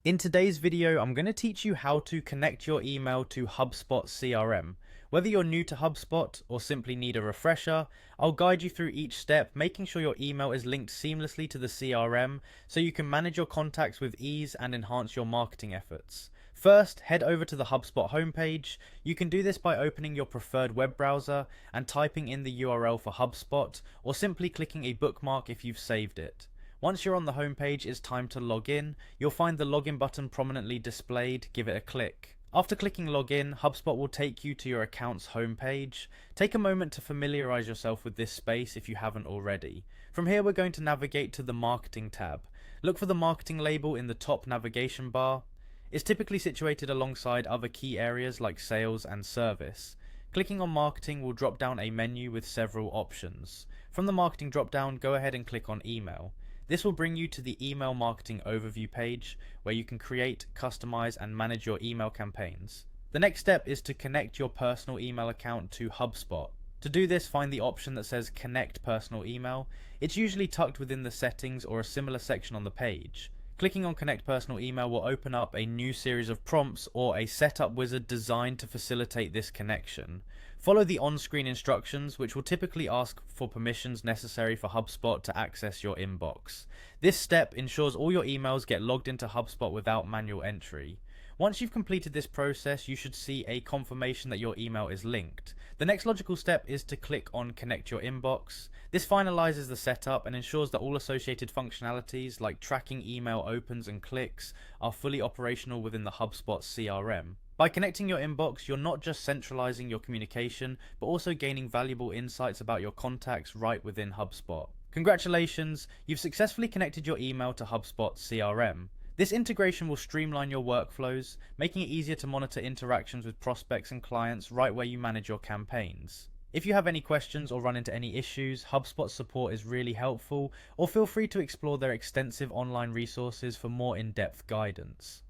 In today's video, I'm going to teach you how to connect your email to HubSpot CRM. Whether you're new to HubSpot or simply need a refresher, I'll guide you through each step, making sure your email is linked seamlessly to the CRM so you can manage your contacts with ease and enhance your marketing efforts. First, head over to the HubSpot homepage. You can do this by opening your preferred web browser and typing in the URL for HubSpot, or simply clicking a bookmark if you've saved it. Once you're on the homepage, it's time to log in. You'll find the login button prominently displayed. Give it a click. After clicking login, HubSpot will take you to your account's homepage. Take a moment to familiarize yourself with this space if you haven't already. From here, we're going to navigate to the Marketing tab. Look for the Marketing label in the top navigation bar. It's typically situated alongside other key areas like sales and service. Clicking on Marketing will drop down a menu with several options. From the Marketing drop-down, go ahead and click on Email. This will bring you to the email marketing overview page where you can create, customize, and manage your email campaigns. The next step is to connect your personal email account to HubSpot. To do this, find the option that says Connect Personal Email. It's usually tucked within the settings or a similar section on the page. Clicking on Connect Personal Email will open up a new series of prompts or a setup wizard designed to facilitate this connection. Follow the on-screen instructions, which will typically ask for permissions necessary for HubSpot to access your inbox. This step ensures all your emails get logged into HubSpot without manual entry. Once you've completed this process, you should see a confirmation that your email is linked. The next logical step is to click on Connect Your Inbox. This finalizes the setup and ensures that all associated functionalities like tracking email opens and clicks are fully operational within the HubSpot CRM. By connecting your inbox, you're not just centralizing your communication, but also gaining valuable insights about your contacts right within HubSpot. Congratulations, you've successfully connected your email to HubSpot CRM. This integration will streamline your workflows, making it easier to monitor interactions with prospects and clients right where you manage your campaigns. If you have any questions or run into any issues, HubSpot support is really helpful, or feel free to explore their extensive online resources for more in-depth guidance.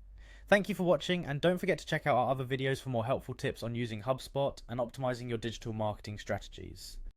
Thank you for watching, and don't forget to check out our other videos for more helpful tips on using HubSpot and optimizing your digital marketing strategies.